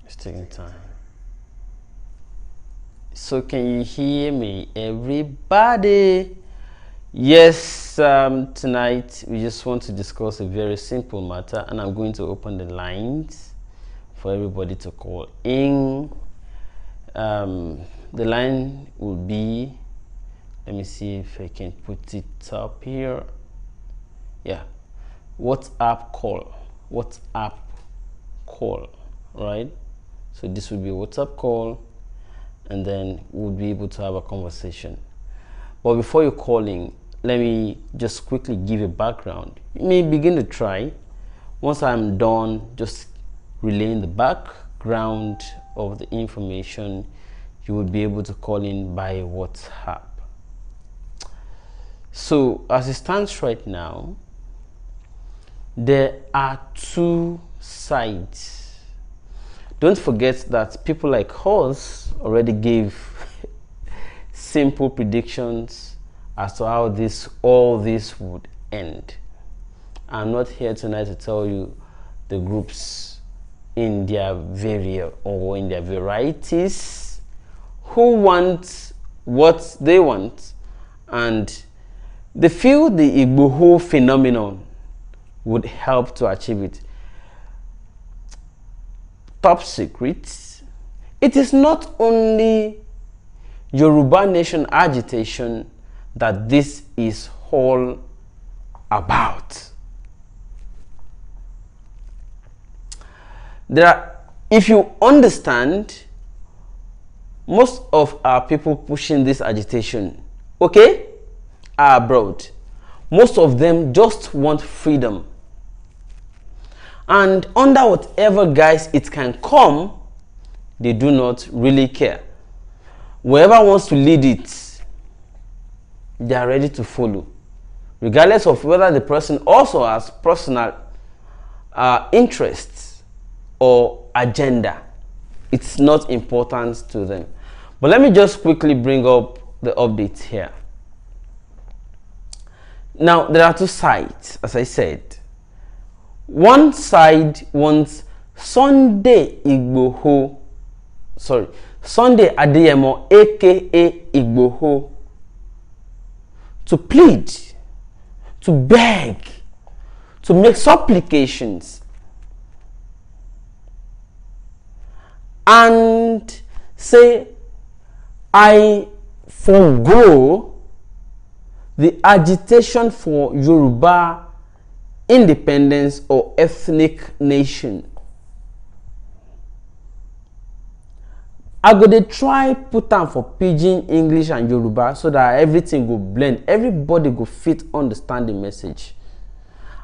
It's taking time. So can you hear me, everybody? Yes, tonight we just want to discuss a very simple matter, and I'm going to open the lines for everybody to call in. The line will be, let me see if I can put it up here. Yeah, WhatsApp call, right? So this will be a WhatsApp call, and then we'll be able to have a conversation. But before you're calling, let me just quickly give a background. You may begin to try. Once I'm done just relaying the background of the information, you will be able to call in by WhatsApp. So as it stands right now, there are two sides. Don't forget that people like us already gave simple predictions as to how all this would end. I'm not here tonight to tell you the groups in their varieties who want what they want, and they feel the Igboho phenomenon would help to achieve it. Top secret, it is not only Yoruba nation agitation that this is all about. If you understand, most of our people pushing this agitation, okay, are abroad. Most of them just want freedom. And under whatever guise it can come, they do not really care. Whoever wants to lead it, they are ready to follow, regardless of whether the person also has personal interests or agenda. It's not important to them. But let me just quickly bring up the updates here. Now, there are two sides, as I said. One side wants Sunday Adeyemo, aka Igboho, to plead, to beg, to make supplications, and say, I forgo the agitation for Yoruba independence or ethnic nation. I go dey try put am for pidgin, English and Yoruba so that everything go blend, everybody go fit understand the message.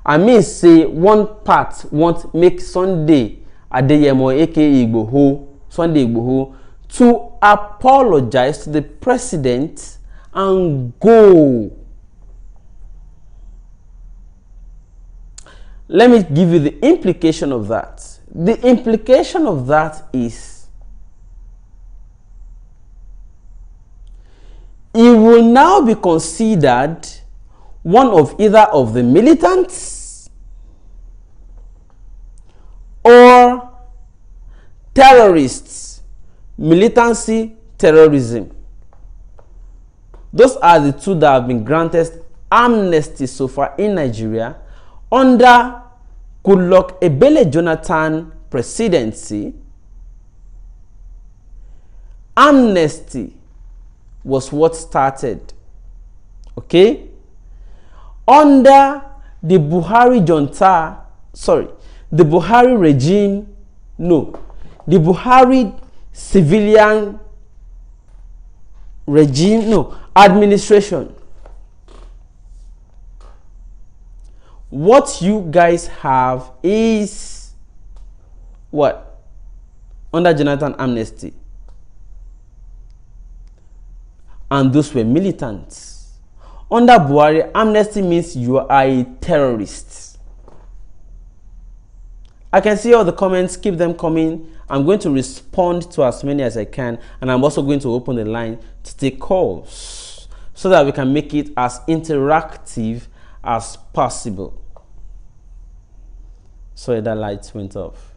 I mean say one part want make Sunday Adeyemo aka Sunday Igboho to apologize to the president and go. Let me give you the implication of that. The implication of that is he will now be considered one of either of the militants or terrorists, militancy, terrorism. Those are the two that have been granted amnesty so far in Nigeria under Goodluck Ebele Jonathan presidency. Amnesty was what started, okay? Under the Buhari the Buhari regime, the Buhari civilian regime, administration. What you guys have is what? Under Jonathan amnesty. And those were militants. Under Buhari, amnesty means you are a terrorist. I can see all the comments, keep them coming. I'm going to respond to as many as I can, and I'm also going to open the line to take calls so that we can make it as interactive as possible. Sorry, that light went off.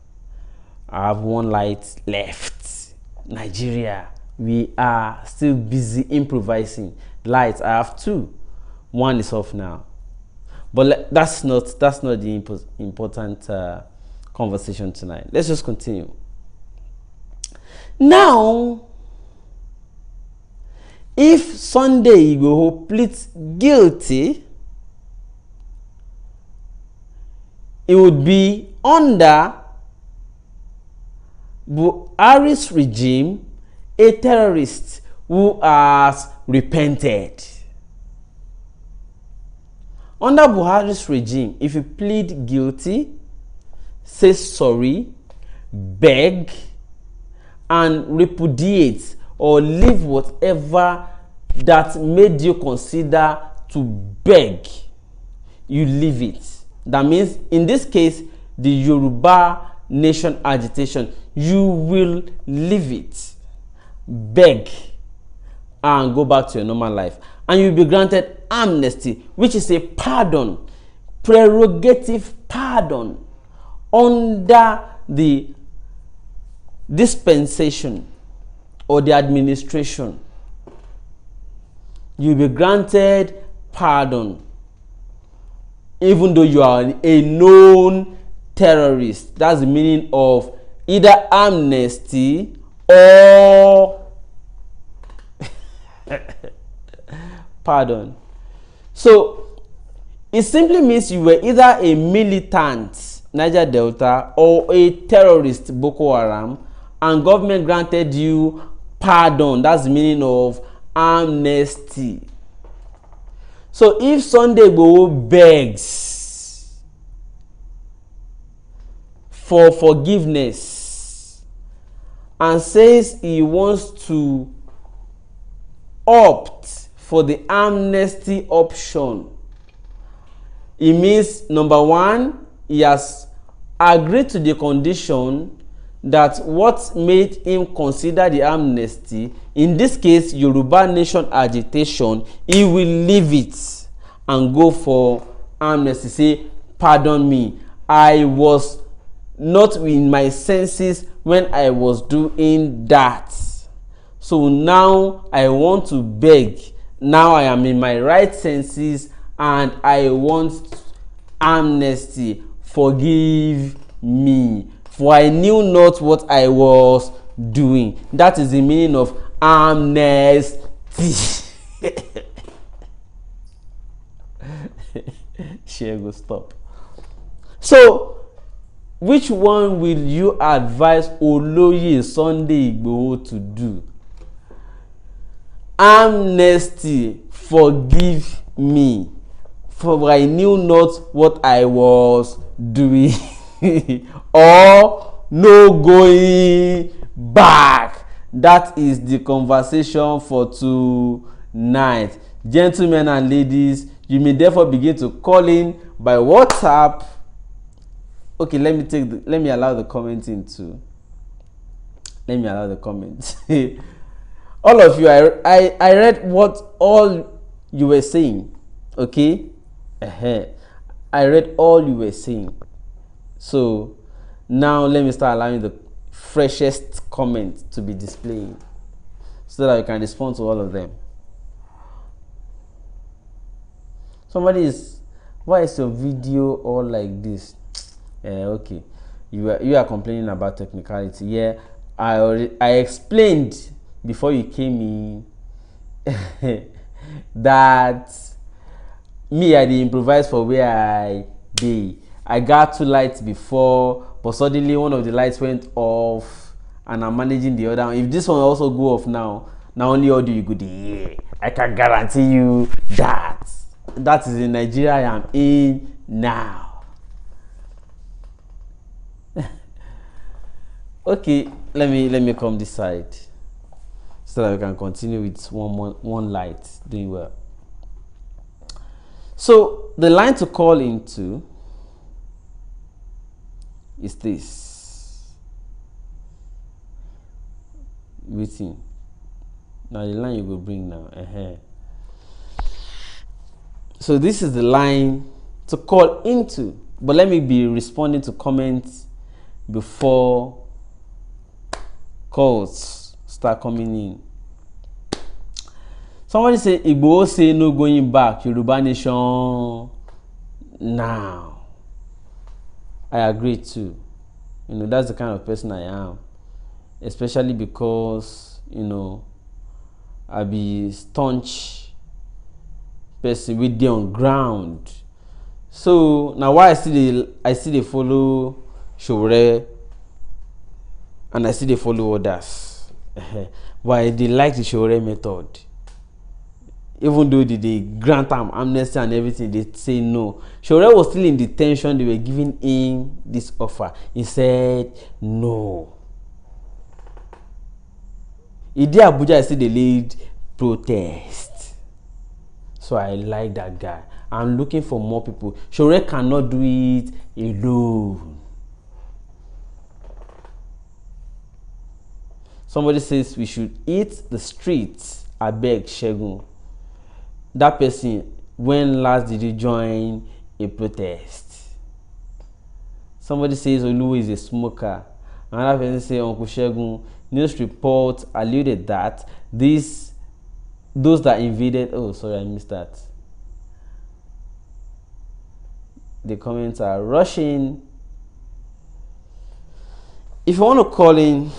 I have one light left. Nigeria, we are still busy improvising. Lights, I have two. One is off now. But that's not the important conversation tonight. Let's just continue. Now, if Sunday Igboho pleads guilty, it would be under Buhari's regime, a terrorist who has repented. Under Buhari's regime, if you plead guilty, say sorry, beg, and repudiate or leave whatever that made you consider to beg, you leave it. That means, in this case, the Yoruba nation agitation, you will leave it, beg, and go back to your normal life. And you'll be granted amnesty, which is a pardon, prerogative pardon, under the dispensation or the administration. You'll be granted pardon, even though you are a known terrorist. That's the meaning of either amnesty or pardon. So it simply means you were either a militant Niger Delta or a terrorist Boko Haram, and government granted you pardon. That's the meaning of amnesty. So if Sunday Igboho begs for forgiveness and says he wants to opt for the amnesty option, it means, number one, he has agreed to the condition that what made him consider the amnesty, in this case Yoruba nation agitation, he will leave it and go for amnesty. Say, pardon me, I was not in my senses when I was doing that, so now I want to beg. Now I am in my right senses and I want amnesty. Forgive me, for I knew not what I was doing. That is the meaning of amnesty. Share go stop. So, which one will you advise Oloye Sunday Igboho to do? Amnesty, forgive me, for I knew not what I was doing. Or no going back. That is the conversation for tonight. Gentlemen and ladies, you may therefore begin to call in by WhatsApp. Okay, let me allow the comments in too. Let me allow the comments. All of you, I read what all you were saying. Okay? I read all you were saying. So now let me start allowing the freshest comments to be displayed so that I can respond to all of them. Somebody is, why is your video all like this? Okay, you are complaining about technicality. Yeah, I explained before you came in that me I dey improvise for where I dey. I got two lights before, but suddenly one of the lights went off and I'm managing the other one. If this one also go off now only audio you go dey. I can guarantee you that is in Nigeria I am in now. Okay, let me come this side so that we can continue with one light. Doing well. So the line to call into is this. Waiting. Now the line you will bring now. So this is the line to call into. But let me be responding to comments before calls start coming in. Somebody say Igboho say no going back, Yoruba nation now. I agree too. You know, that's the kind of person I am. Especially because, you know, I be staunch person with the on ground. So now why I see they follow Shore and I see they follow others. Why they like the Shore method. Even though they grant them amnesty and everything, they say no. Shore was still in detention. They were giving him this offer. He said no. In Abuja, I see the lead protest. So I like that guy. I'm looking for more people. Shore cannot do it alone. Somebody says we should eat the streets. I beg Shegun. That person, when last did you join a protest? Somebody says Olu is a smoker. Another person says Uncle Shegun. News report alluded that those that invaded. Oh, sorry, I missed that. The comments are rushing. If you want to call in,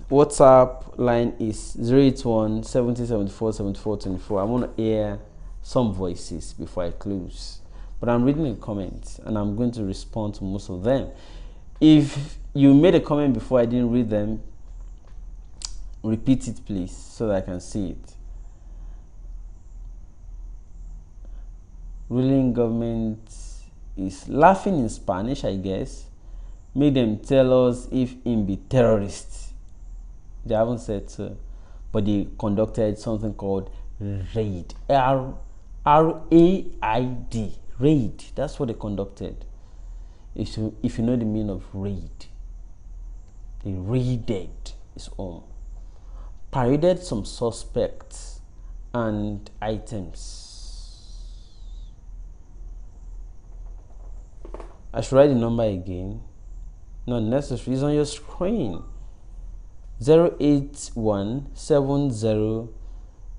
WhatsApp line is 081 70 74 74 24. I want to hear some voices before I close, but I'm reading the comments and I'm going to respond to most of them. If you made a comment before I didn't read them, repeat it please so that I can see it. Ruling government is laughing in Spanish, I guess. Make them tell us if him be terrorists. They haven't said so, but they conducted something called raid. R-A-I-D. Raid. That's what they conducted. If you know the meaning of raid, they raided his home, paraded some suspects and items. I should write the number again. Not necessary. It's on your screen. 081 70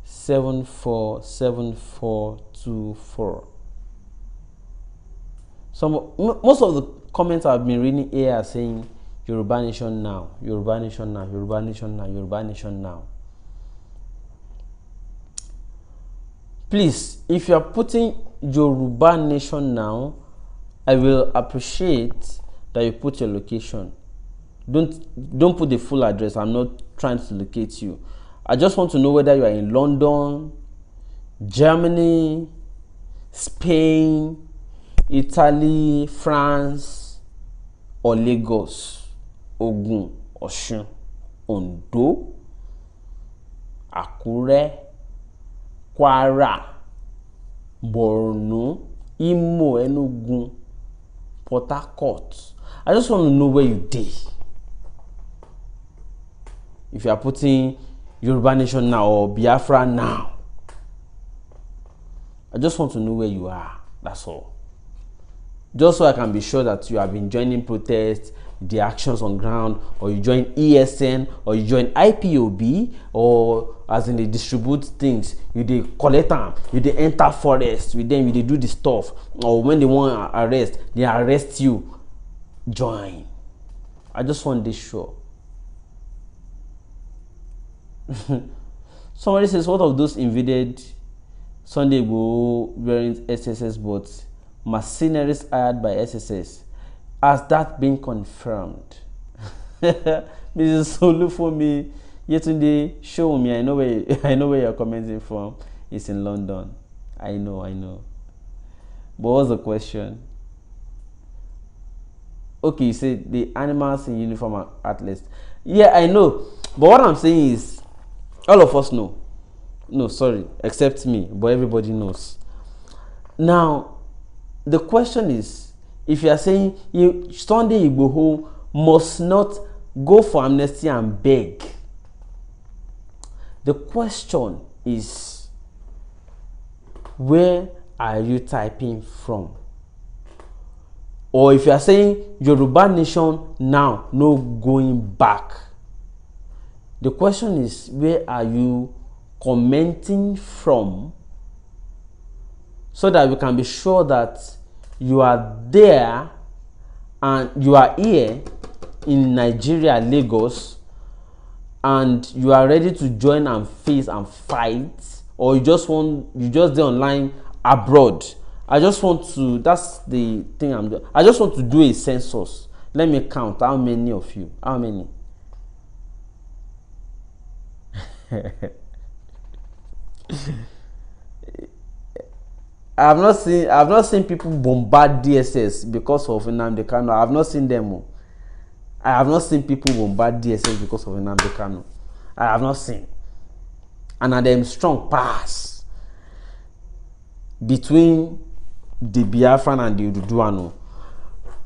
74 7424. Most of the comments I've been reading here are saying Yoruba nation now, Yoruba nation now, Yoruba nation now, Yoruba nation now. Please, if you are putting Yoruba nation now, I will appreciate that you put your location. Don't put the full address. I'm not trying to locate you. I just want to know whether you are in London, Germany, Spain, Italy, France, or Lagos, Ogun, Osun, Ondo, Akure, Kwara, Borno, Imo, Enugu, Port Harcourt. I just want to know where you did. If you are putting Yoruba nation now or Biafra now, I just want to know where you are. That's all. Just so I can be sure that you have been joining protests, the actions on ground, or you join ESN, or you join IPOB, or as in they distribute things, you they collect them, you they enter forest with them, you they do the stuff, or when they want to arrest, they arrest you. Join. I just want this show. Somebody says, what of those invaded Sunday Igboho wearing SSS bots, mercenaries hired by SSS? Has that been confirmed? Mrs. Solu for me yesterday, show me. I know where you're commenting from. It's in London. I know. But what's the question? Okay, you say the animals in uniform are athletes. Yeah, I know. But what I'm saying is, all of us know. No, sorry, except me, but everybody knows. Now, the question is, if you are saying Sunday Igboho must not go for amnesty and beg, the question is, where are you typing from? Or if you are saying Yoruba nation now, no going back, The question is, where are you commenting from, so that we can be sure that you are there and you are here in Nigeria, Lagos, and you are ready to join and face and fight, or you just there online abroad. I just want to, that's the thing I'm doing. I just want to do a census. Let me count how many of you. How many? I've not seen people bombard DSS because of Nnamdi Kanu. I have not seen them. I have not seen people bombard DSS because of Nnamdi Kanu. I have not seen. And at them strong pass between the Biafran and the Ududuano.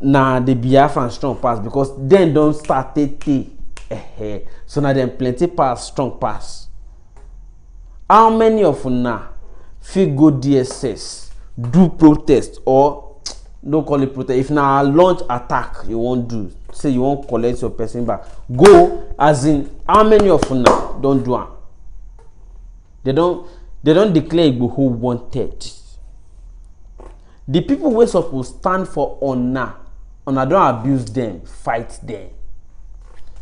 Now the Biafran strong pass because then don't start it. So now them plenty pass, strong pass. How many of una fit go DSS, do protest, or don't call it protest? If now launch attack you won't do, say you won't collect your person back, go, as in how many of una don't do am? They don't declare Igboho wanted. The people wey suppose stand for una don't abuse them, fight them.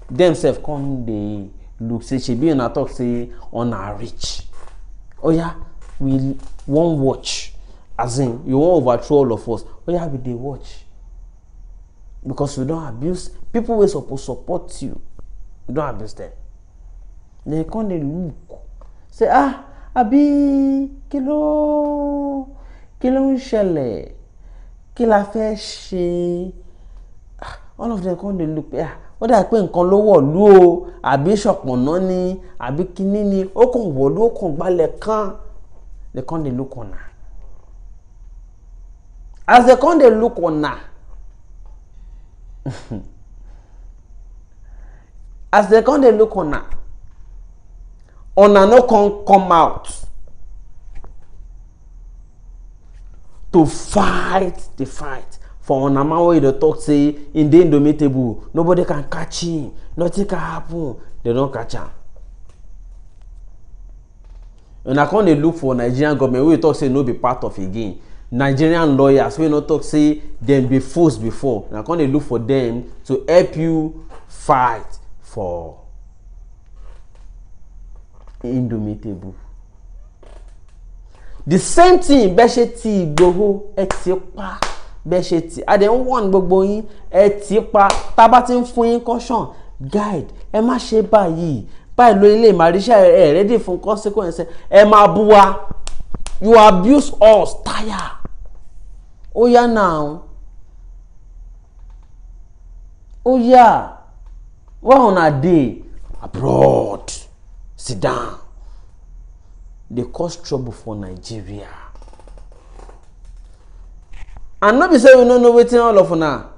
Themselves come dey look say shebi una talk say una rich. Oh yeah, we won't watch. As in, you won't overthrow all of us. Oh yeah, we dey watch. Because you don't abuse people wey suppose support you. You don't abuse them. They come dey look. Say, àbí kí ló ń ṣẹlẹ̀? Kí la fẹ́ ṣe? All of them come dey look. Ó dà pé nǹkan ló wọ̀lú o, àbí ṣọ̀pọ̀nná ni, àbí kíní ni, ó kàn wọ̀lú, ó kàn gbalẹ̀ kan. They come dey look on her. As they come dey look on her, as they come dey look on her, una no come out to fight the fight. For una man wey dey talk say in the indomitable, nobody can catch him, nothing can happen. They don't catch him. Una come dey look for Nigerian government wey talk say no be part of again. Nigerian lawyers wey no talk say dem be forced before. Una come dey look for them to help you fight for indomitable. The same thing bẹ́ṣẹ̀ tí Igboho ti pa. Bẹ́ṣẹ̀ tí adé ń wọ́n gbogbo yín ti pa. Tá bá ti ń fún yín caution guide, ẹ má ṣe báyìí ló ilé ìmàríṣẹ́ ready fún consequence. Ẹ má bú wa. You abuse us, tire. Oh yeah now. Oh yeah. Where una dey? Abroad. Sit down. They cause trouble for Nigeria. And no be say we no know wetin all of una.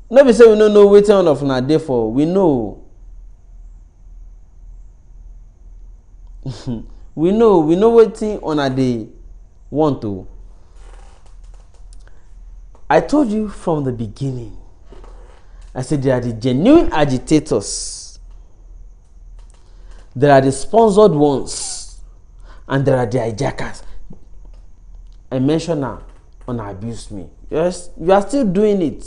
No be say we no know wetin all of una dey for. We know. we know wetin una dey want to. I told you from the beginning. I said they are the genuine agitators. There are the sponsored ones. And there are the hijackers. I mentioned now, abuse me. Yes, you are still doing it.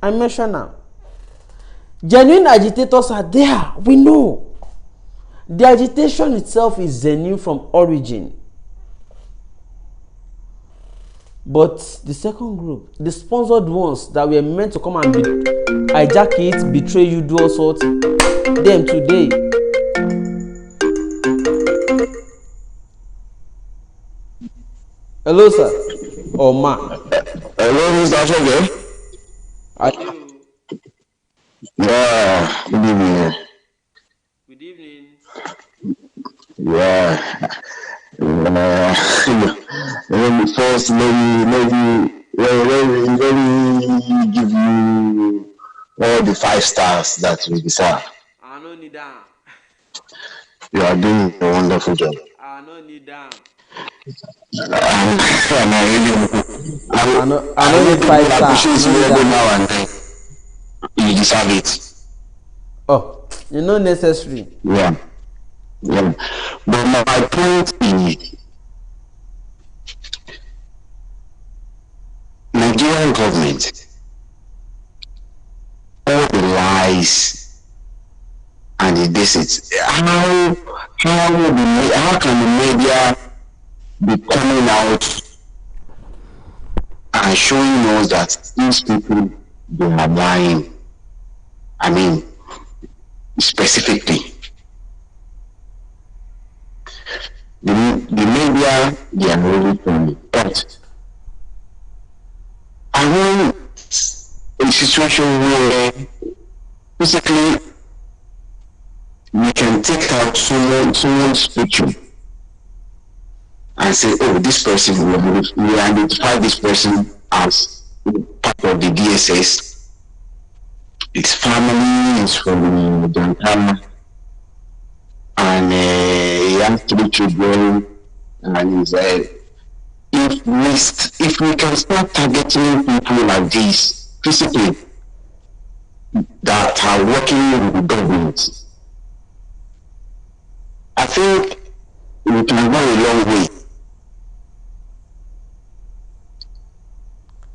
I mentioned now. Genuine agitators are there. We know. The agitation itself is genuine from origin. But the second group, the sponsored ones that were meant to come and hijack it, betray you, do all sorts, them today. Hello, sir. Oh, ma. Hello, Mr. Ashogbe. Yeah, good evening. Good evening. Yeah. First, maybe give you all the 5 stars that we deserve. I don't need that. You are doing a wonderful job. I don't need that. I don't need 5 stars. Now and then. you deserve it. Oh, you know necessary. Yeah. Yeah. But my point is, Nigerian government, all the lies and the this, how can the media be coming out and showing us that these people, they are lying? I mean, specifically, the media, they are really funny. But I want a situation where basically we can take out someone's picture and say, oh, this person, we identify this person as part of the DSS. His family is from Jantama, and he has 3 children, and he's if we can start targeting people like this, physically, that are working with the government, I think we can go a long way.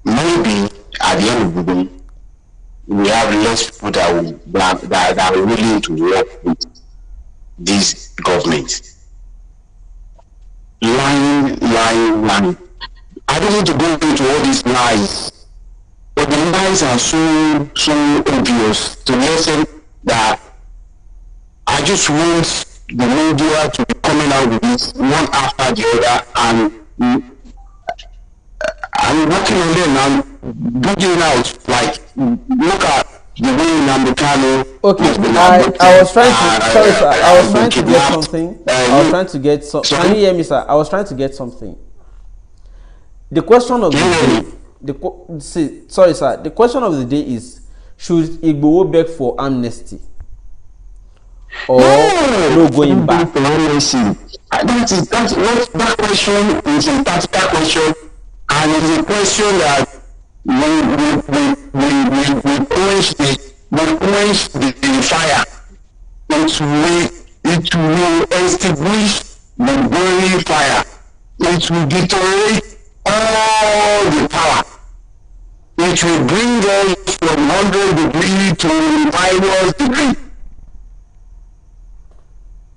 Maybe at the end of the day, we have less people that are willing to work with this government. Lying. I don't want to go into all these lies, but the lies are so obvious to the extent that I just want the media to be coming out with this one after the other, and I'm working on them and bringing out, like, look at the way Nambukano. Okay, I was trying to, sorry sir, I was trying to get something. I was trying to get some. Can you hear me, sir? I was trying to get something. The question of the day, sorry sir, the question of the day is, should Igboho beg for amnesty or no going back? That question is a practical question, and it's a question that we quench the fire. It will extinguish the burning fire. It will deteriorate all the power. It will bring us from 100 degrees to -degree.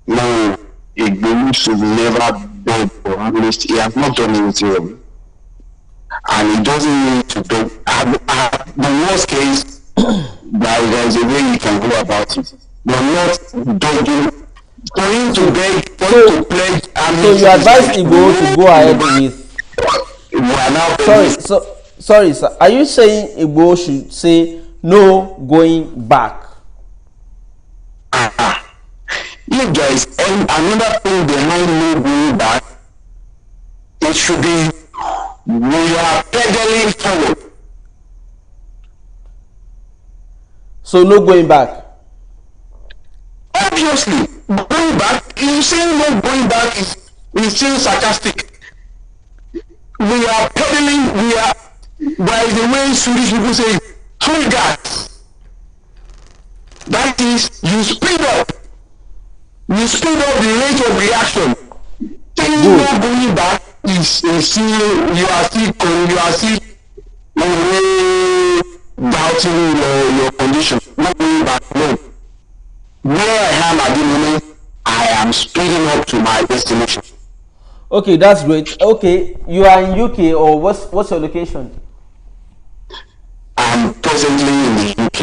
No, Igboho should never beg for amnesty. He has not done anything wrong, and he doesn't need to beg. The worst case, there is a way you can go about it. You're not begging for him to beg, for him to pledge amnesty. So you advise Igboho to go ahead with. Sorry, sir. Are you saying Igboho should say no going back? If there is another thing behind no going back, it should be we are pedaling forward. So no going back. Obviously, going back, you saying no going back is still sarcastic. We are pedaling, by the way Swedish people say, full gas. That is, you speed up the rate of reaction. Saying no going back is still, you are still doubting your condition. Not going back, no. Where I am at the moment, I am speeding up to my destination. Okay, that's great. Okay, you are in UK, or what's your location? I'm presently in the UK.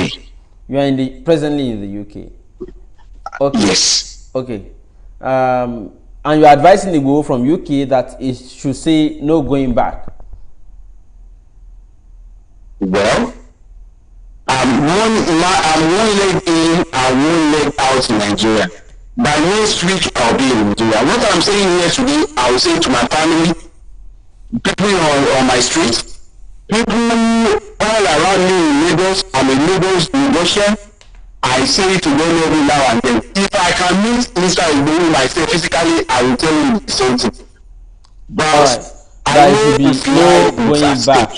You are presently in the UK. Okay. Yes. Okay. And you are advising Igboho from UK that it should say no going back. Well, I'm one leg in and one leg out in Nigeria. By next week, I'll be in Nigeria. What I'm saying here today, I will say to my family, people on my street, people all around me in Lagos. I'm in Lagos, in Russia. I say to them every now and then, if I can meet Mr. Igboho myself physically, I will tell him the same thing. But there should be no going back.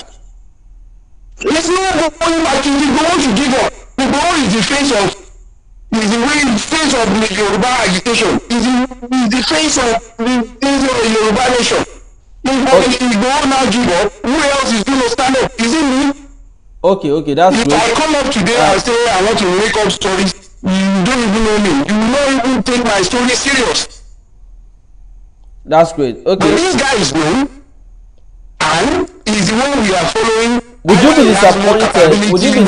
Let's not go going back. Igboho should give up. Igboho is the face of, is the way face of the Yoruba agitation. Is the face of the Yoruba nation. If Igboho now give up, who else is going to stand up? Is it me? Okay, that's if great. I come up today and say I want to make up stories, you don't even know me. You will not even take my story serious. That's great. Okay. But this guy is known, and is the one we are following. Would you be disappointed? Would you be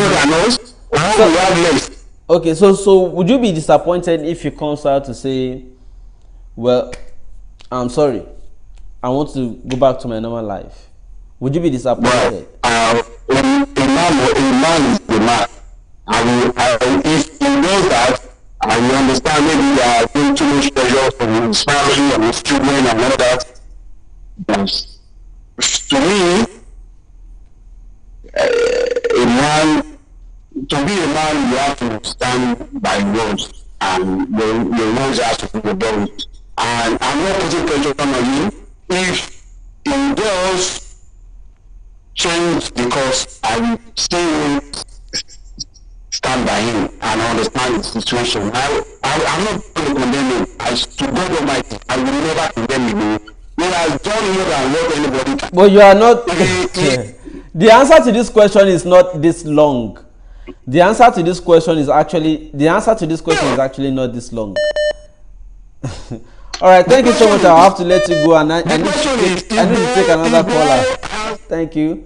okay? So would you be disappointed if he comes out to say, "Well, I'm sorry, I want to go back to my normal life"? Would you be disappointed? A man is a man. If he knows that, and you understand, maybe they are doing too much pressure from his family and his children and all that. But to me, a man, to be a man, you have to stand by words, and your words have to be done. And I'm not putting pressure on you. If he does change, because I still stand by him and understand the situation. I'm not going to condemn him. To God Almighty, I will never condemn him. When I've done more than what anybody can. But you are not. The answer to this question is not this long. The answer to this question is actually not this long. All right, thank you so much. I'll have to let you go, and I need to take another caller. Thank you.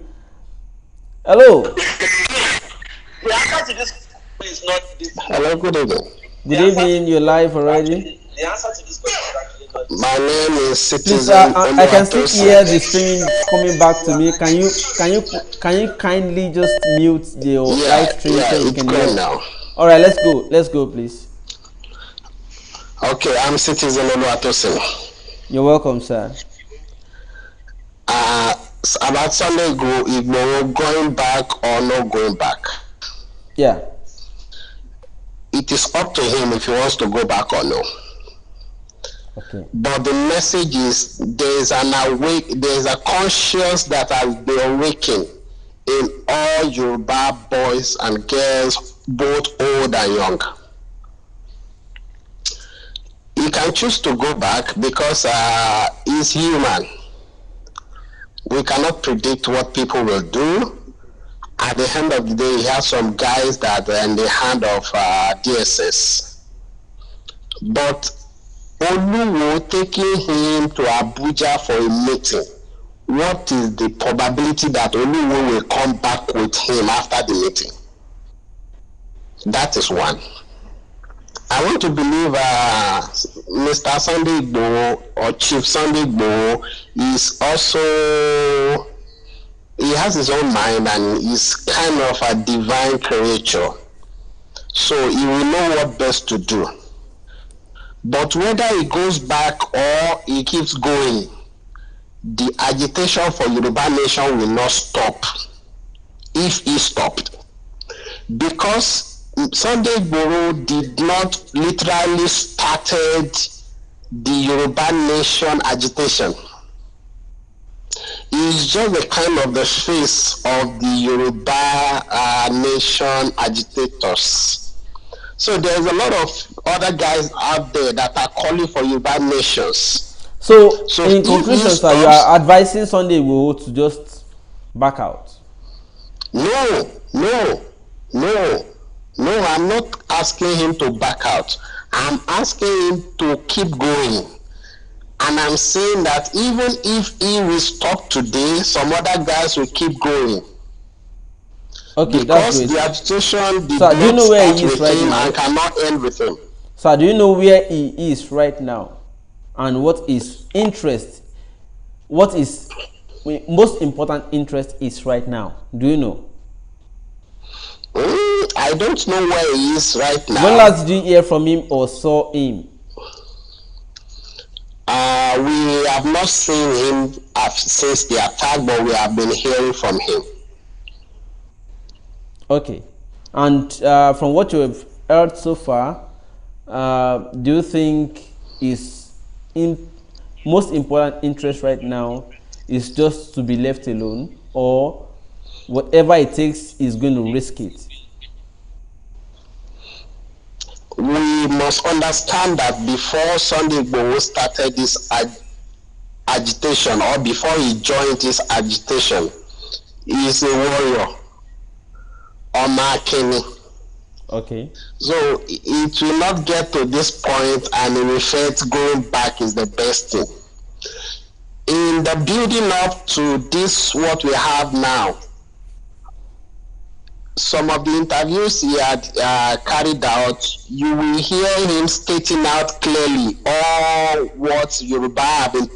Hello. The answer to this question is not this. Hello, good evening. Good evening. You're live already. The answer to this question is actually not this. My name is Citizen. Please, I can still hear the streaming coming back to me. Can you kindly just mute the live stream so you can hear now? All right, let's go, please. Okay, I'm Citizen Oluwatosin. You're welcome, sir. About Sunday Igboho going back or not going back? Yeah. It is up to him if he wants to go back or no. Okay. But the message is there is a conscience that has been awakened in all Yoruba boys and girls, both old and young. He can choose to go back because he's human. We cannot predict what people will do. At the end of the day, he has some guys that are in the hand of DSS. But Oluwo taking him to Abuja for a meeting, what is the probability that Oluwo will come back with him after the meeting? That is one. I want to believe Mr. Sunday Igboho or Chief Sunday Igboho is also, he has his own mind and is kind of a divine creature. So he will know what best to do. But whether he goes back or he keeps going, the agitation for Yoruba nation will not stop if he stopped. Because Sunday Igboho did not literally started the Yoruba nation agitation. He is just the kind of the face of the Yoruba nation agitators. So there's a lot of other guys out there that are calling for Yoruba nations. So in conclusion, sir, you are advising Sunday Igboho to just back out? No, I'm not asking him to back out. I'm asking him to keep going. And I'm saying that even if he will stop today, some other guys will keep going. Okay, because that's great. The agitation did so, do you know where he is right now? And cannot end with him. So do you know where he is right now? And what is interest? What is most important interest is right now? Do you know? I don't know where he is right now. When last did you hear from him or saw him? We have not seen him since the attack, but we have been hearing from him. Okay. And from what you have heard so far, do you think his most important interest right now is just to be left alone, or whatever it takes is going to risk it? we must understand that before Sunday Igboho started this agitation, or before he joined this agitation, he is a warrior, Omakini. Okay. So it will not get to this point, and in effect, going back is the best thing. In the building up to this, what we have now, some of the interviews he had carried out, you will hear him stating out clearly all what Yoruba have been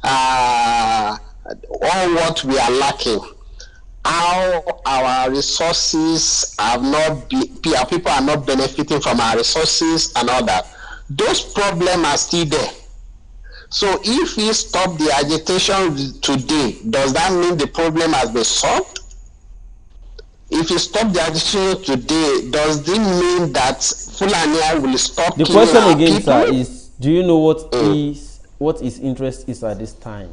all what we are lacking, how our resources have not people are not benefiting from our resources and all that. Those problems are still there. So if we stop the agitation today, does that mean the problem has been solved? If you stop the agitation today, does it mean that Fulani will stop the killing question our again, people? sir, is do you know what his interest is at this time?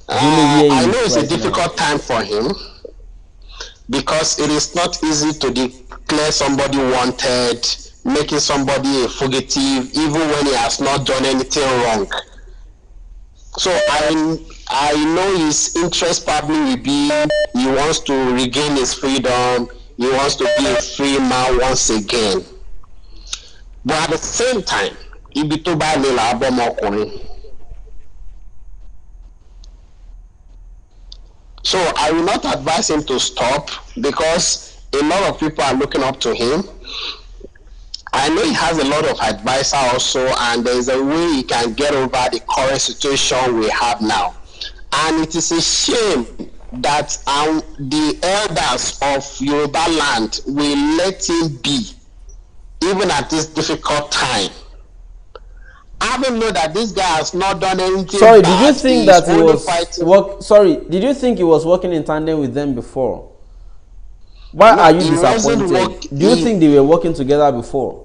I know it's a difficult time for him, because it is not easy to declare somebody wanted, making somebody a fugitive, even when he has not done anything wrong. So I know his interest probably will be, he wants to regain his freedom, he wants to be a free man once again. But at the same time, so I will not advise him to stop, because a lot of people are looking up to him. I know he has a lot of advisors also, and there is a way he can get over the current situation we have now. And it is a shame that the elders of Yoruba land will let him be, even at this difficult time. I don't know that this guy has not done anything. Sorry, bad. did you think that he was did you think he was working in tandem with them before? Why are you disappointed? Do you think they were working together before?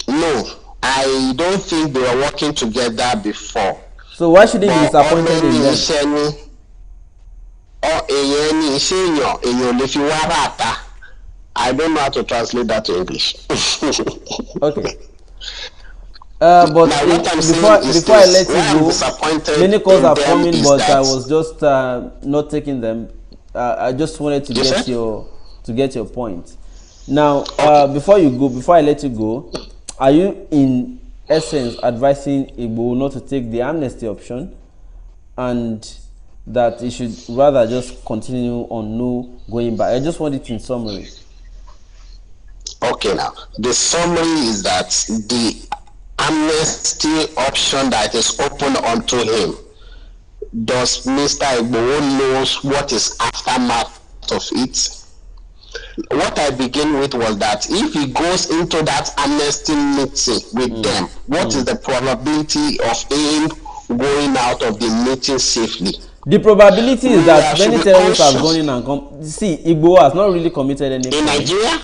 No, I don't think they were working together before. So why should he be disappointed in them? I don't know how to translate that to English. Okay. But before I let you go, many calls are coming, but I was just not taking them. I just wanted to get your point. Now, before I let you go, are you in essence advising Igboho not to take the amnesty option, and that it should rather just continue on no going back? I just want it in summary. Okay, now the summary is that the amnesty option that is open unto him, does Mr. Igboho knows what is aftermath of it? What I begin with was that if he goes into that amnesty meeting with them, what is the probability of him going out of the meeting safely? The probability is that many terrorists have gone in and come. See, Igboho has not really committed any crime. In Nigeria?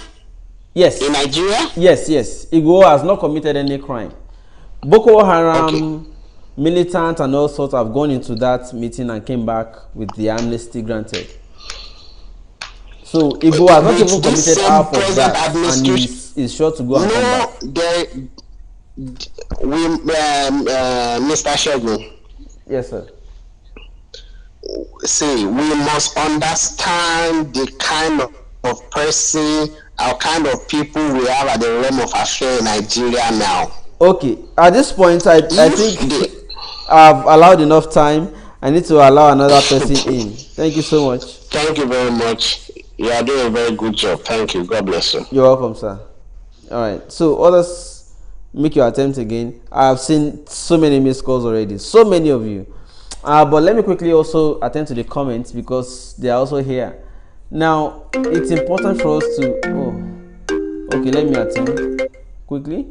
Yes. In Nigeria? Yes. Igboho has not committed any crime. Boko Haram, militants and all sorts have gone into that meeting and came back with the amnesty granted. So Igboho has not even committed half of that, and is sure to go and come back. Mr. Shegun. Yes, sir. See, we must understand the kind of person, our kind of people we have at the realm of affairs in Nigeria now. Okay, at this point, I think I've allowed enough time. I need to allow another person in. Thank you so much. Thank you very much. You are doing a very good job. Thank you. God bless you. You're welcome, sir. All right. So others, make your attempt again. I've seen so many missed calls already. So many of you. But let me quickly also attend to the comments, because they are also here. Now, it's important for us to... Oh, okay, let me attend quickly.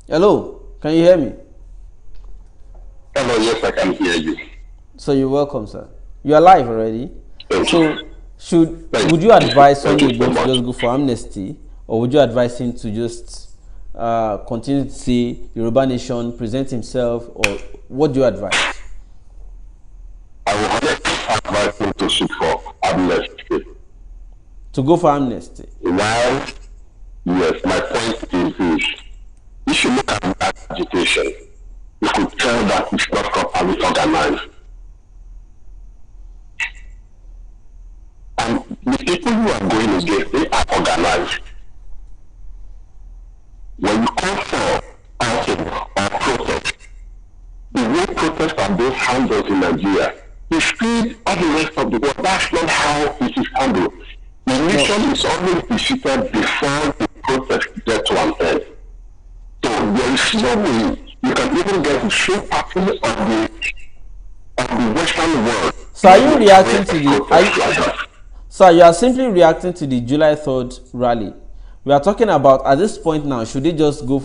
Hello, can you hear me? Hello, yes, I can hear you. So you're welcome, sir. You are live already. So, would you advise Sunday Igboho to just go for amnesty, or would you advise him to just continue to say Yoruba Nation, present himself, or what do you advise? I would advise him to seek for amnesty. to go for amnesty? Well, yes, my point is this. If you look at that agitation, you could tell that it's not properly organized. And the people who are going against, they are organized. When you call for outing or protest, the way protests are being handled in Nigeria, you see all the rest of the world, that's not how it is handled. The nation is always defeated before the protest gets to an end. So there is no way you can even get the same pattern of the Western world. So are you reacting to the so you are simply reacting to the July 3rd rally? We are talking about at this point now, should they just go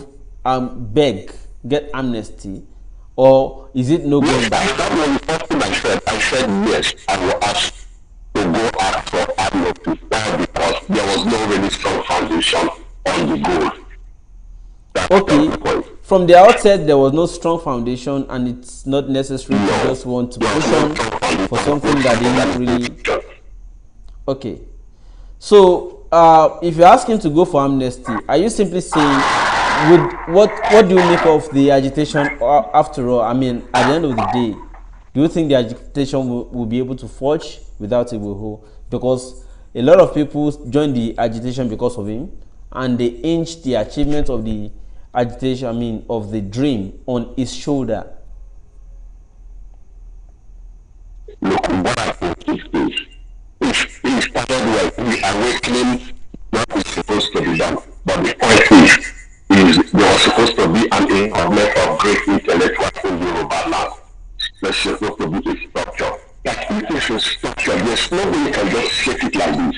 beg, get amnesty, or is it no going back? That was the first thing I said. I said yes, I will ask to go ask for amnesty, because there was no really strong foundation on the goal. Okay, from the outset there was no strong foundation, and it's not necessary to just want to push on for something that didn't really. Okay, so if you're asking to go for amnesty, are you simply saying, what do you make of the agitation after all? I mean, at the end of the day, do you think the agitation will be able to forge without Igboho? Because a lot of people joined the agitation because of him, and they hinged the achievement of the agitation, I mean, of the dream on his shoulder. Look, what I think is this. He started with the awakening what is supposed to be done. But the point is there was supposed to be an increment of great intellectuals in Yoruba land. There's supposed to be a structure. Like if there's a structure, there's no way you can just shake it like this.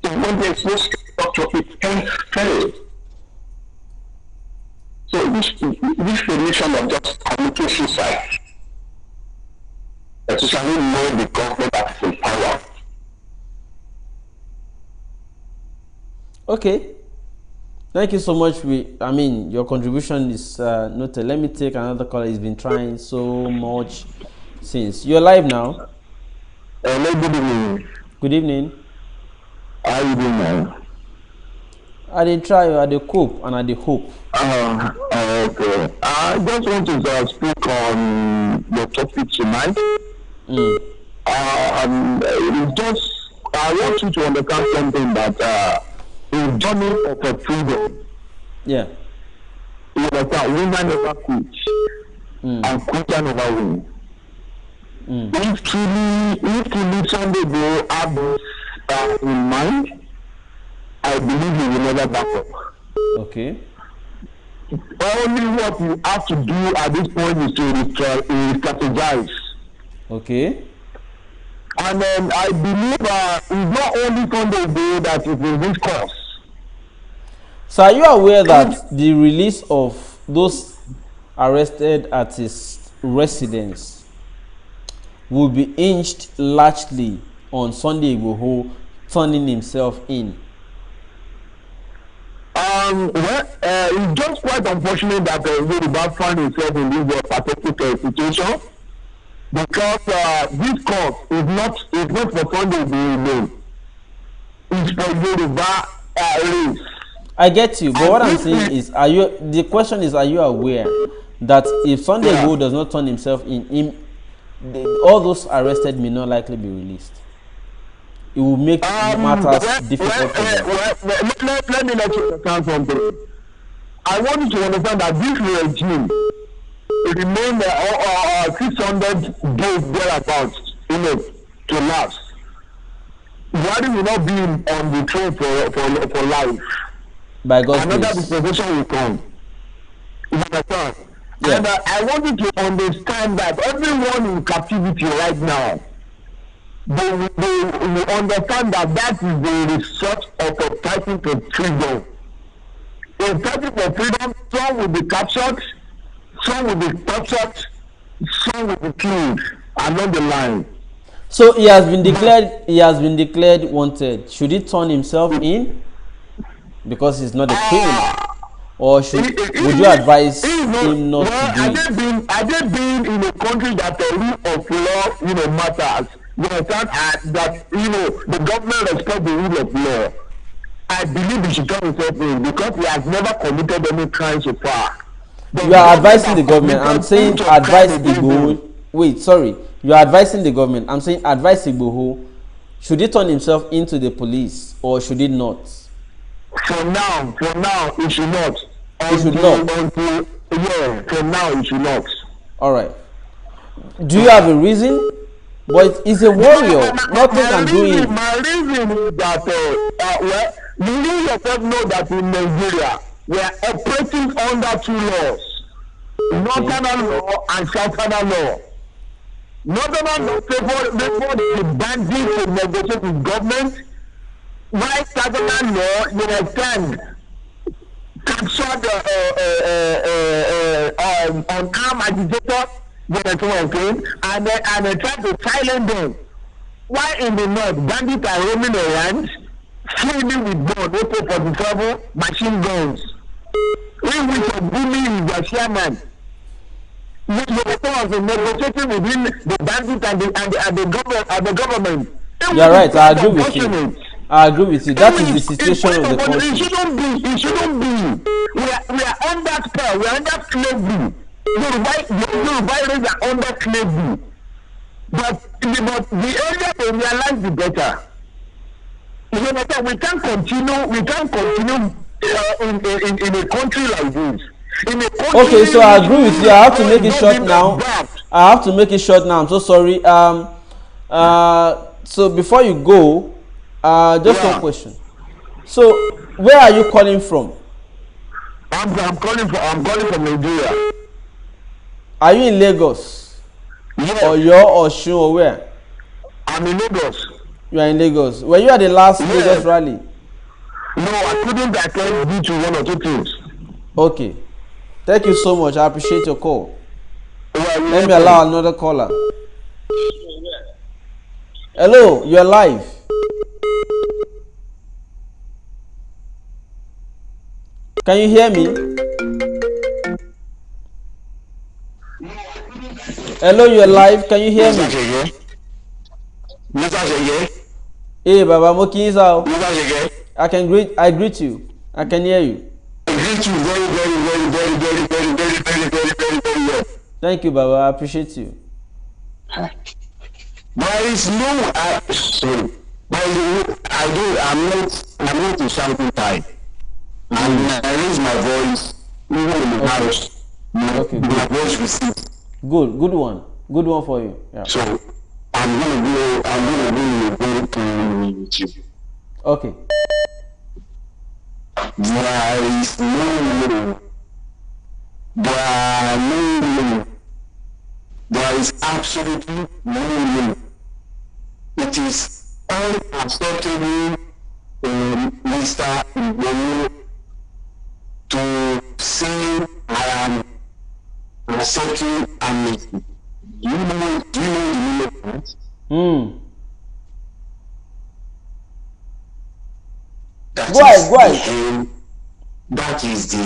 So when there's no structure, it can fail. So this formation of just communication side, especially know the government that is in power. Okay, thank you so much. I mean, your contribution is noted. Let me take another call. He's been trying so much since. You're live now. Hello, good evening. Good evening. How are you doing now? I did try, I did cope, and I did hope. Okay. I just want to speak on the topic tonight. I want you to understand something that a journey of a freedom. Yeah. You understand? Women never quit, and quitter never win. If truly Sunday go have this in mind, I believe you will never back up. Okay. Only what you have to do at this point is to strategize. Okay. And then I believe it's not only Sunday Day that is in this course. So are you aware that the release of those arrested at his residence will be hinged largely on Sunday Igboho turning himself in? It's just quite unfortunate that Yoruba found himself in this pathetic situation, because this court is not for Sunday alone. It's for Yoruba race. I get you, but what I'm saying is, the question is, are you aware that if Sunday Igboho does not turn himself in, all those arrested may not likely be released? It will make matters difficult for them. Let me let you understand something. I want you to understand that this regime remained 600 days thereabouts, to last. Buhari will not be on the throne for life. By God's Another grace. dispensation will come. You understand? Yeah. And I want you to understand that everyone in captivity right now, they will understand that is the result of a fighting for freedom. In fighting for freedom, some will be captured, some will be tortured, some will be killed along the line. So he has been declared. He has been declared wanted. Should he turn himself in because he's not a criminal, or would you advise him not to do it? I just been in a country that the rule of law, matters. you understand, that the government respect the rule of law, I believe he should turn himself in because he has never committed any crime so far. You are advising the government. I'm saying advise Igboho. Wait, sorry. You are advising the government. I'm saying advise Igboho. Should he turn himself into the police or should he not? For now, he should not. He should not. For now, he should not. All right. Do you have a reason? But he's a warrior. Nothing can do him. My reason is that you yourself know that in Nigeria we are operating under two laws: northern law and southern law. Northern law favor the bandits to negotiate with government, while southern law, you understand, captured unarmed agitators, you understand what I'm saying, and they try to silence them. While in the north, bandits are roaming around, freely with guns, AK-47, machine guns. We are bullying their chairman. You understand what negotiating within the bandits and the government. You're right. I agree with you. I agree with you. That is the situation of the country. It shouldn't be. We are under spell. We are under slavery. Yoruba race are under slavery. But the earlier they realize, the better. You understand? We can't continue in a country like this. Okay, so I agree with you. I have to make it short now. I'm so sorry. So before you go, just one question. So where are you calling from? I'm calling from Nigeria. Are you in Lagos? Yes. Or Osun or where? I'm in Lagos. You are in Lagos. Were you at the last Lagos rally? No, I couldn't attend due to one or two things. Okay. Thank you so much. I appreciate your call. Let me allow another caller. Hello, you're live. Can you hear me? Hello, you're live. Can you hear me? Hey, Baba Mokinza. I greet you. I can hear you. I greet you very well. Thank you, Baba. I appreciate you. There is no sorry. I'm not a shouting type. And I raise my voice even in the house. Okay, my voice receives. Good one for you. Yeah. So I'm gonna be in a very clean with you. Okay. There is no there is absolutely no. It is unacceptable for Mr. Igboho to say I am accepting amnesty. Do you know the meaning of that? Why? That is the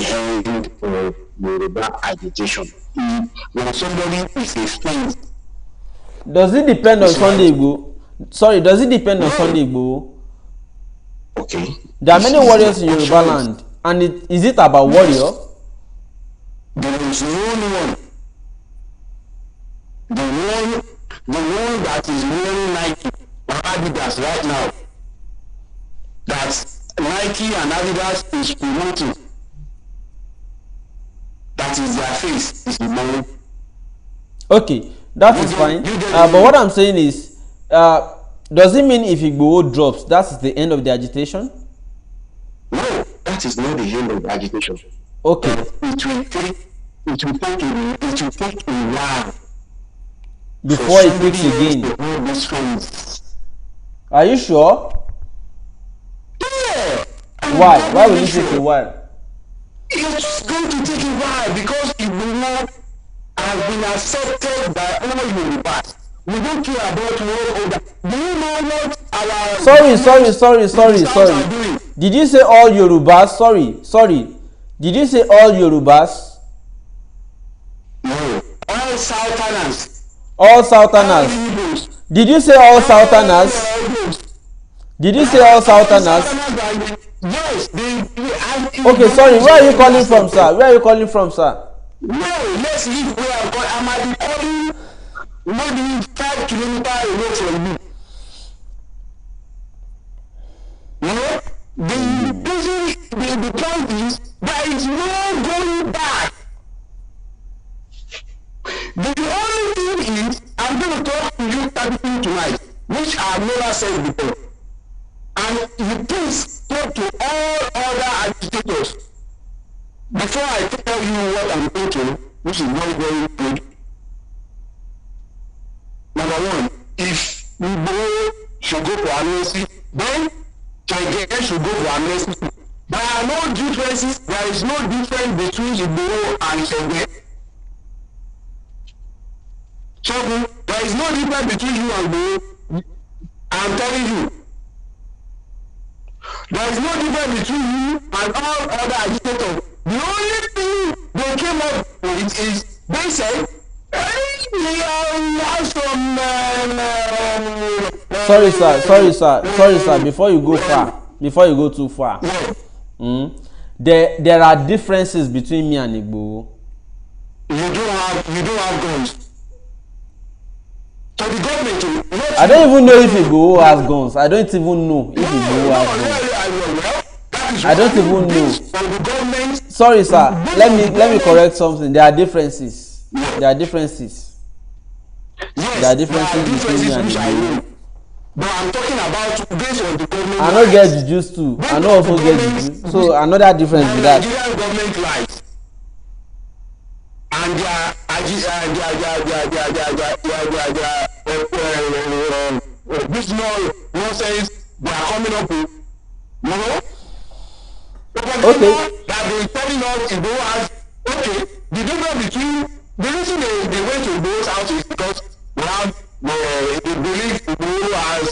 end of Yoruba agitation. When somebody is a friend. Does it depend on Sunday Igboho? Sorry, does it depend on Sunday Igboho? Okay. There are many warriors in Yoruba land, and is it about warrior? There is no one. The one that is wearing Nike or Adidas right now, that Nike and Adidas is promoting, that is their face, is the money. Okay, that is fine. But what I'm saying is, does it mean if Igboho drops, that's the end of the agitation? No, that is not the end of the agitation. Okay. It will take a while before it picks again. Are you sure? Yeah. Why? Why will it take a while? It's going to take a while because Igboho has been accepted by all Yorubas. We don't care about one other. Do you know what our... Sorry. Did you say all Yorubas? Sorry. Did you say all Yorubas? No. All Southerners. All Southerners. Did you say all Southerners? Did you say all Southerners? Yes, Okay, sorry. Where are you calling from, sir? Where are you calling from, sir? No, let's leave where I'm calling. I might be calling maybe 5 kilometers away from you. You know, the point is there is no going back. The only thing is, I'm going to talk to you everything tonight, which I never said before. And you please talk to all other agitators before I tell you what I'm thinking, which is very, very good. Number one, if Igboho should go for Amnesty, then Chege should go for Amnesty. There are no differences. There is no difference between Igboho and Chege. Chege, there is no difference between you and Igboho. I'm telling you. There is no difference between you and all other agitators. The only thing they came up with is they said, Sorry, sir. Before you go too far. There are differences between me and Igboho. You don't have guns. So the government, I don't even know if Igboho has guns. I don't even know if Igboho has guns. I don't even know. Sorry, sir. Let me correct something. There are differences. There are differences. There are differences between me and Igboho. But I'm talking about based on the government. I don't get the juice too. I don't also get the juice. So another difference with that. Nigerian government lies. And this nonsense they are coming up with, you know? Okay. That they telling us Igboho has, okay, the difference between, the reason they went to Igboho's house is because they believe Igboho has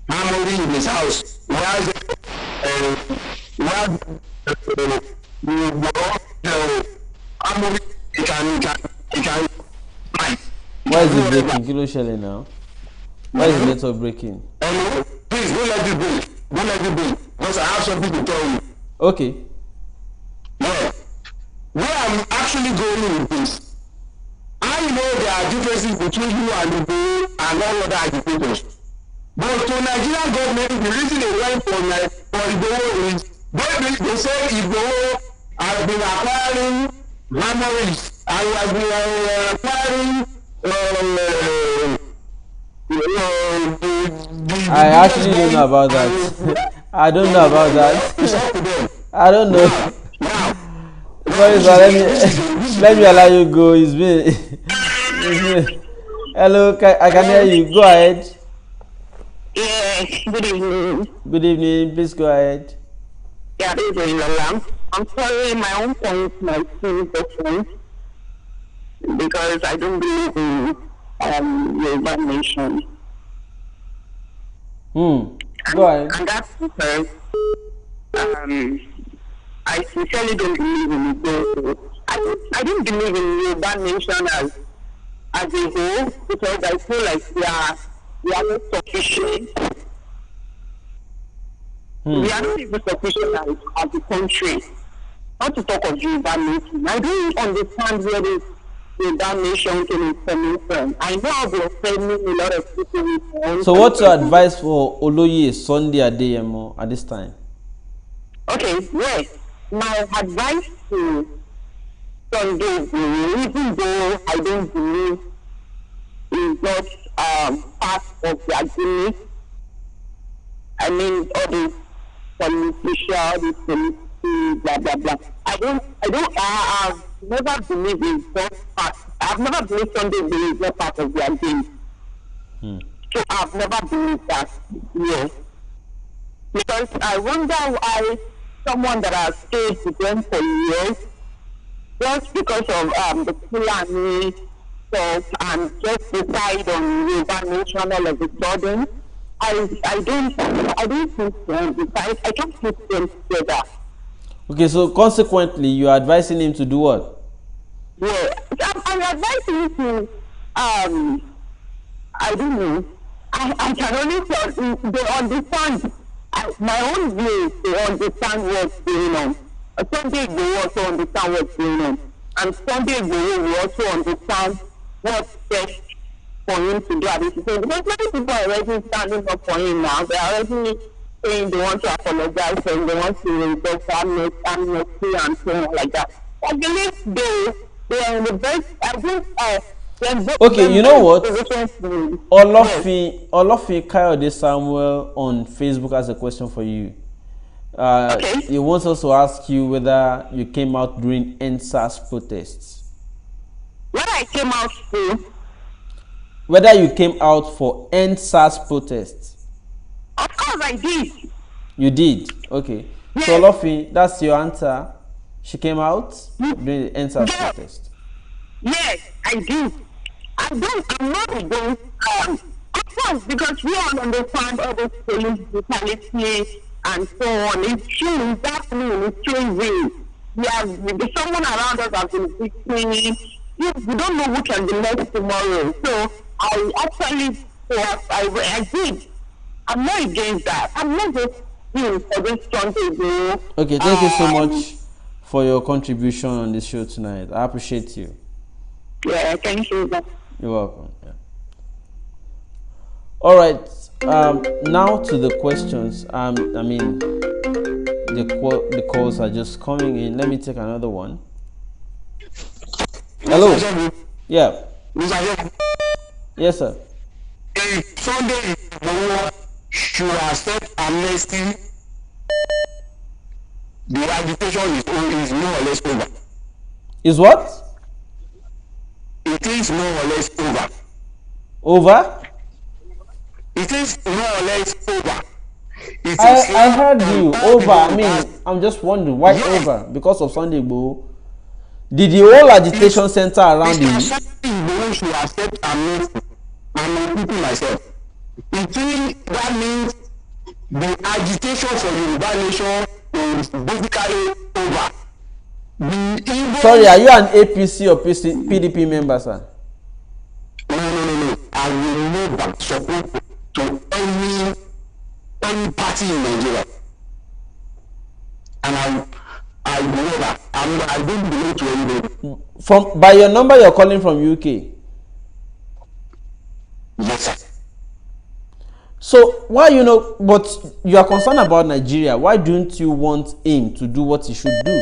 harmony in his house. He has harmony. He can fight. Why is it breaking? Kilo Shelley now. Why is the network breaking? Hello? Please don't let it break. Don't let it break. Because I have something to tell you. Okay. Yeah. Where I'm actually going with this, I know there are differences between you and Igboho and all other agitators. But to Nigerian government, the reason they went for Igboho is they say Igboho has been acquiring memories and has been acquiring I actually don't know about that. I don't know about that. I don't know. Sorry, sir. Let me allow you go. It's been. Hello, I can hear you. Go ahead. Yes. Good evening. Good evening. Please go ahead. Yeah, this is Lola. I'm sorry, my own point might seem different because I don't believe in Yoruba nation. Go ahead. And that's because I sincerely don't believe in Igboho. I don't believe in Yoruba nation as a whole because I feel like we are not sufficient. We are not even sufficient as a country. Not to talk of Yoruba nation. I don't understand where this Yoruba nation is coming from. I know I've been offending a lot of people. So what's your advice for Oloye Sunday Adeyemo at this time? Okay, yes. My advice to Sunday, even though I don't believe is not part of the agreement. I mean, all these politicians, blah blah blah. I've never believed in that part. I've never believed Sunday is not part of the agreement. So I've never believed that. Yes. Because I wonder why someone that has stayed with them for years, just because of the Fulani stuff and just decide on Yoruba nation all of a sudden, I don't think so, because I can't put them together. Okay, so consequently, you are advising him to do what? Yeah, I'm advising him to I don't know. I can only tell they understand. My own view is to understand what's going on. Sunday Igboho also understand what's going on. And Sunday Igboho will also understand what's best for him to do at this time. Because many people are already standing up for him now. They are already saying they want to apologize and they want to request amnesty and so on like that. I believe they are in the best. I think okay, you know what? Olofi Kayode Samuel on Facebook has a question for you. Okay. He wants us to ask you whether you came out during NSAS protests. When I came out to, whether you came out for NSAS protests. of course I did. You did? Okay. Yes. So Olofi, that's your answer. She came out during the NSAS protest. Yes, I do. I'm not against, of course, because we all understand all this police brutality and so on. It's true, it's happening, it's crazy. Someone around us has been victim. We don't know who can be next tomorrow. So I actually, I did. I'm not against that. I'm not just for this Sunday. Okay, thank you so much for your contribution on this show tonight. I appreciate you. Yeah, thank you. You're welcome. Yeah. All right. Now to the questions. I mean, the calls are just coming in. Let me take another one. Hello. Yeah. Yes, sir. Sunday should accept amnesty. The agitation is more or less over. Is what? It is more or less over. Over? It is more or less over. I heard you. Over. I mean, I'm just wondering why over? Because of Sunday Igboho. Did the whole agitation center around you? Sunday Igboho should accept amnesty. I'm repeating myself. That means the agitation for Yoruba nation is basically over. Sorry, are you an APC or PDP member, sir? No. I will never support to any party in Nigeria. And I will never. I don't belong to anybody. By your number, you're calling from UK. Yes, sir. So why but you are concerned about Nigeria. Why don't you want him to do what he should do?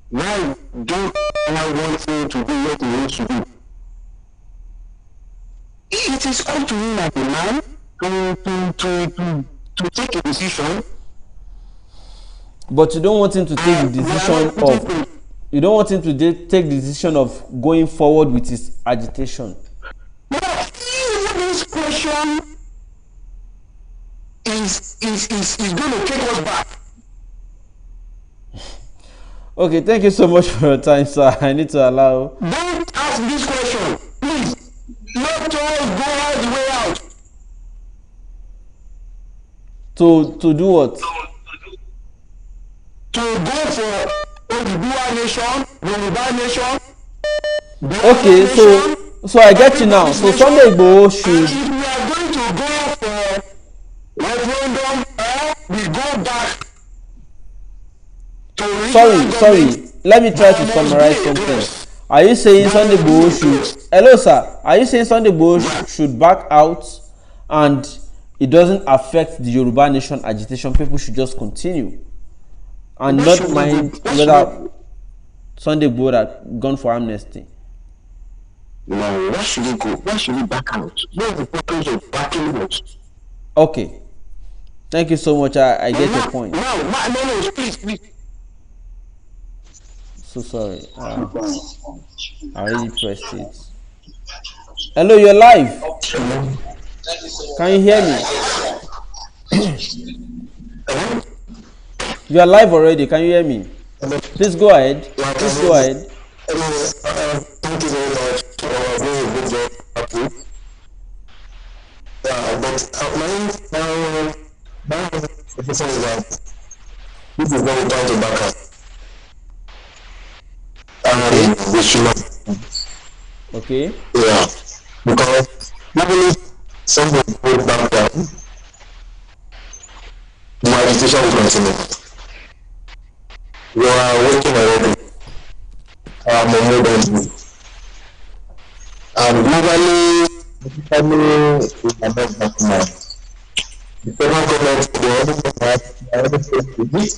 Why don't I want him to do what he wants to do? It is up to him as a man to take a decision. But you don't want him to take the decision of. You don't want him to take the decision of going forward with his agitation. No, this question is going to take us back. Okay, thank you so much for your time, sir. I need to allow. Don't ask this question, please. Let us go all the way out. To do what? To go for Yoruba nation, Yoruba nation. Okay, so I get you now. So Sunday Igboho should. If we are going to go for referendum, we go back. Sorry. Let me try to summarize something. Are you saying Sunday Igboho should? Hello, sir. Are you saying Sunday Igboho should back out, and it doesn't affect the Yoruba nation agitation? People should just continue and not mind whether Sunday Igboho had gone for amnesty. No, why should he go? Why should he back out? What's the purpose of backing out? Okay. Thank you so much. I get your point. No, please. So sorry. I already pressed it. Hello, you're live. Can you hear me? You are live already. Can you hear me? Please go ahead. Thank you very much for doing a good job. But this is not time to back up. Okay. Yeah, because somebody go back down, the agitation will continue. We are working already. Our moment, and globally, we are not back now. The federal government, they already said to this.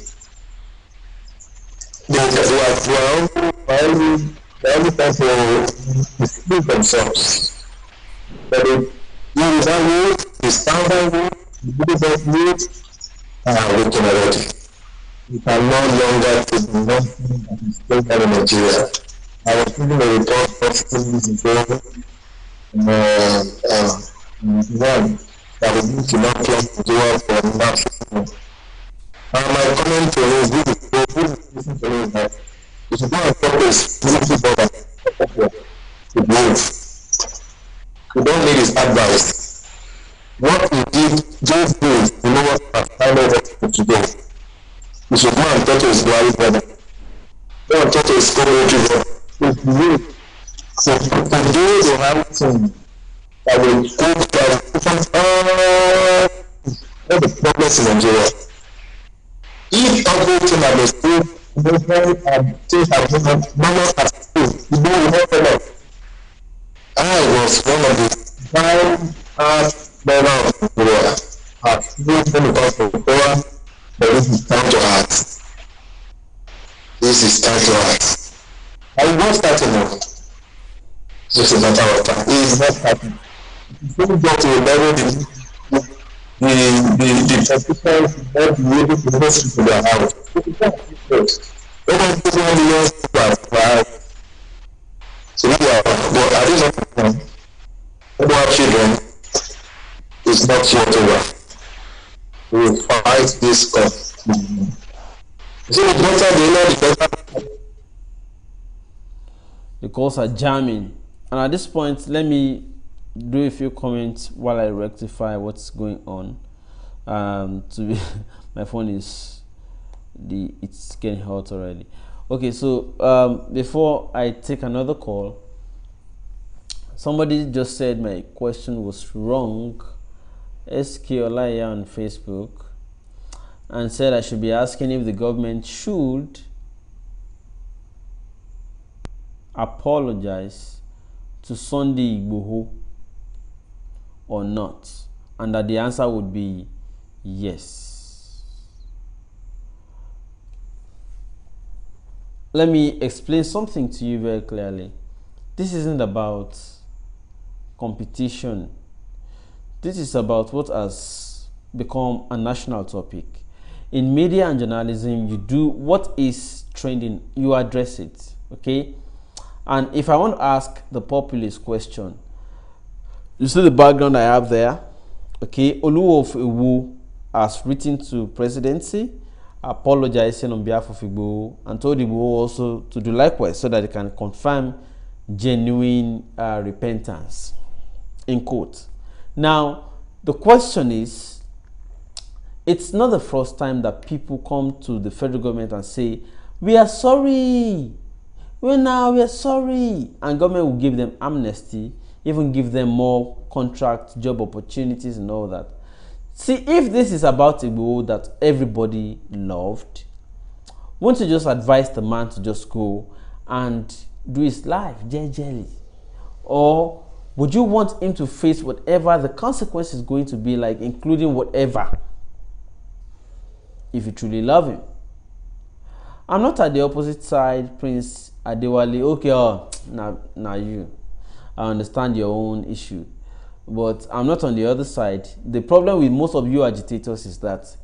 They are only trying to deceive themselves. But the Yoruba youth, the standard youth, the business youth are working already. We can no longer take the nonsense that is going on in Nigeria. I was reading a report of 2 years ago one that we need to not plan to do it for national. My comment to you is listen to me is that if you go and focus military border to move, you don't need his advice. What we did those days, you know what our final work to do. You should go and talk to his wife brother. Go and talk to his co-military brother. So today they have some that will go to all the problems in Nigeria. If everything had been still movement and things have been normal as still, you know we have a lot. I was one of the hard men of the world. I've seen when it comes to power, but this is time to act. This is time to act. I won't start to know. It's just a matter of time. It is not happening. If you get to a level, the politicians will not be able to listen to their house. So we are, but I don't know, who have children is not yet over. We will fight this up. So the better they know, the better. The calls are jamming. And at this point, let me do a few comments while I rectify what's going on. My phone is it's getting hot already. Okay, so before I take another call, somebody just said my question was wrong. SK Olaya on Facebook, and said I should be asking if the government should apologize to Sunday Igboho or not, and that the answer would be yes. Let me explain something to you very clearly. This isn't about competition. This is about what has become a national topic. In media and journalism, you do what is trending, you address it, okay? And if I want to ask the populist question, you see the background I have there, okay? Oluwo of Iwu has written to presidency, apologizing on behalf of Igboho, and told Igboho also to do likewise so that they can confirm genuine repentance, in quote. Now, the question is, it's not the first time that people come to the federal government and say, we are sorry, we are sorry, and government will give them amnesty, even give them more contract, job opportunities and all that. See, if this is about Igboho that everybody loved, won't you just advise the man to just go and do his life gently? Or would you want him to face whatever the consequence is going to be like, including whatever, if you truly love him? I'm not at the opposite side, Prince Adewale. Okay, now you. I understand your own issue, but I'm not on the other side. The problem with most of you agitators is that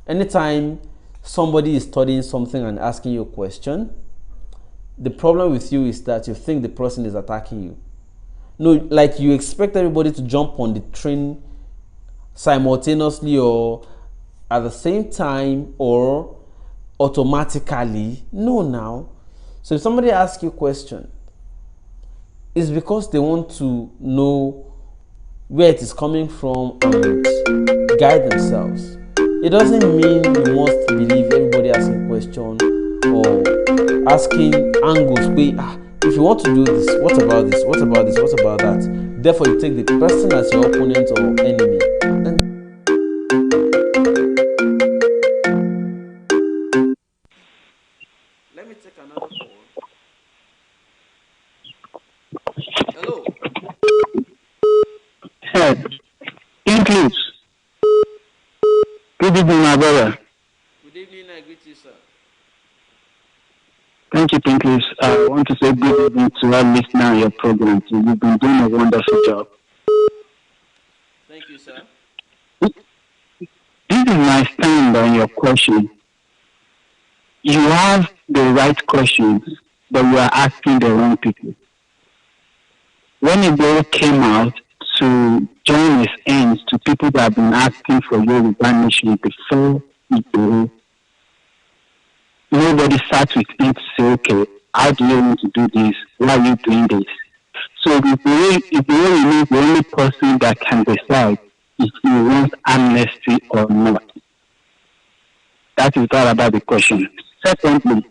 anytime somebody is studying something and asking you a question, the problem with you is that you think the person is attacking you. No, like you expect everybody to jump on the train simultaneously or at the same time or automatically. No, now. So if somebody asks you a question, it's because they want to know where it is coming from and guide themselves. It doesn't mean you must believe everybody asking question or asking angles. If you want to do this, what about this? What about this? What about that? Therefore, you take the person as your opponent or enemy. And let me take another call. Hello. Hey, English. Good evening, my brother. Good evening, I greet you, sir. Thank you, Pinkless. I want to say good evening to all listeners on your program. You've been doing a wonderful job. Thank you, sir. This is my stand on your question. You have the right questions, but you are asking the wrong people. When Igboho came out to join his ends to people that have been asking for Yoruba nation before Igboho, nobody sat with him to say, okay, how do you want to do this? Why are you doing this? So Igboho remains the only person that can decide if he wants amnesty or not. That is all about the question. Secondly,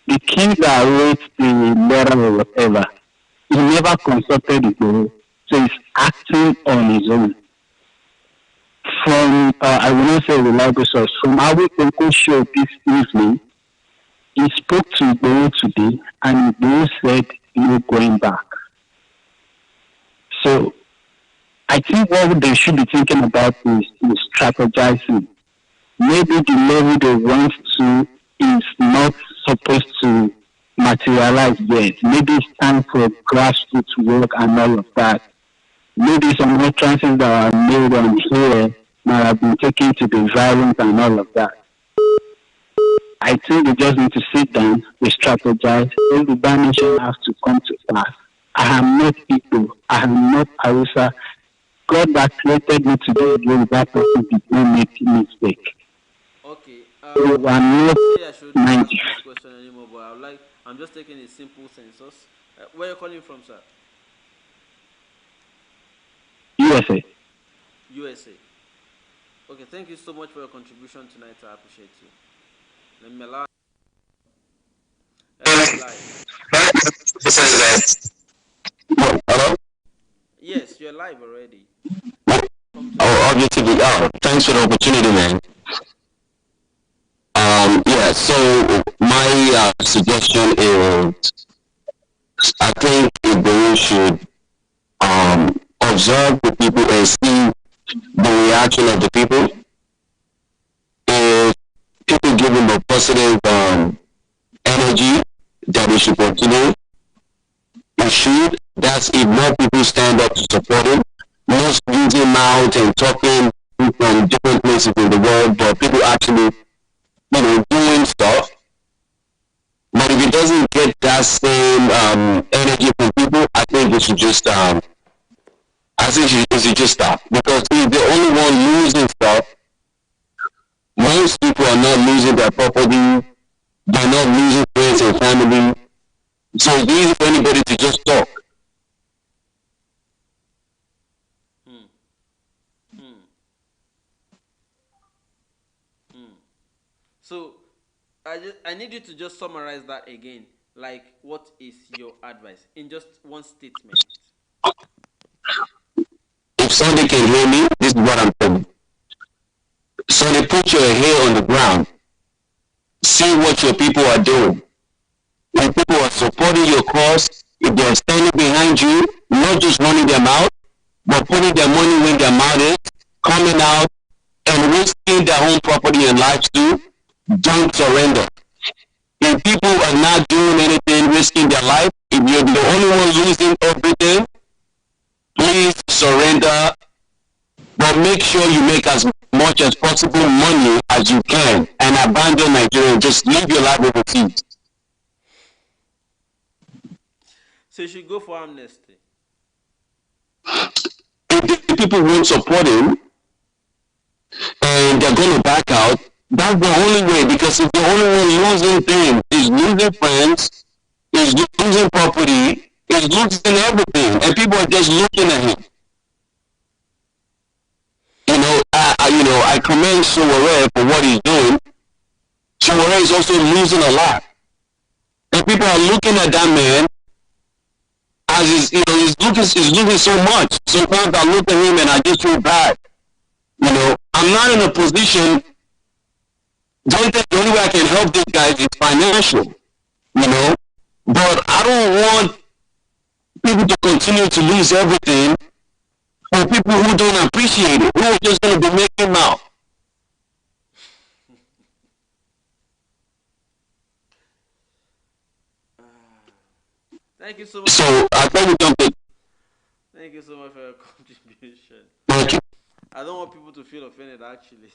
the king that wrote the letter or whatever, he never consulted Igboho, so he's acting on his own. From, I will not say reliable source, from our local show this evening, he spoke to Igboho today, and Igboho said no going back. So, I think what they should be thinking about is strategizing. Maybe the level they want to is not supposed to materialize yet. Maybe it's time for grassroots work and all of that. Maybe some utterances that are made on here might have been taken to be violent and all of that. I think we just need to sit down, we strategize. Yoruba nation has to come to pass. I am not Igbo, I am not Hausa. God that created me to be a Yoruba person did not make a mistake. Okay. So I'm not I should ask this question anymore, but I'm just taking a simple census. Where are you calling from, sir? USA. USA. Okay, thank you so much for your contribution tonight. I appreciate you. Let me allow. Hello? Yes, you're live already. Oh, Objectv. Oh, thanks for the opportunity, man. Yeah, so my suggestion is I think Igboho should observe the people and see the reaction of the people. If people give him a positive energy that he should continue, he should. That's if more people stand up to support him. Not using mouth and talking from different places in the world, but people actually, doing stuff. But if it doesn't get that same energy from people, I think it should just it should just stop. Because if the only one losing stuff, most people are not losing their property, they're not losing friends and family. So it's easy for anybody to just talk. So I need you to just summarize that again. Like, what is your advice in just one statement? If somebody can hear me, this is what I'm saying. So they put your hair on the ground. See what your people are doing. If people are supporting your cause, if they're standing behind you, not just running their mouth, but putting their money where their mouth is, coming out and risking their own property and lives too, don't surrender. If people are not doing anything, risking their life, if you're the only one losing everything, please surrender. But make sure you make as much as possible money as you can and abandon Nigeria and just live your life overseas. So you should go for amnesty. If the people won't support him and they're going to back out, that's the only way, because if the only one losing things is losing friends, is losing property, is losing everything, and people are just looking at him. I commend Sowore for what he's doing. Sowore is also losing a lot. And people are looking at that man as he's looking so much. Sometimes I look at him and I just feel bad. I'm not in a position. The only way I can help these guys is financial. But I don't want people to continue to lose everything for people who don't appreciate it, who are just going to be making mouth. Thank you so much. So I tell you something. Thank you so much for your contribution. Thank you. I don't want people to feel offended, actually.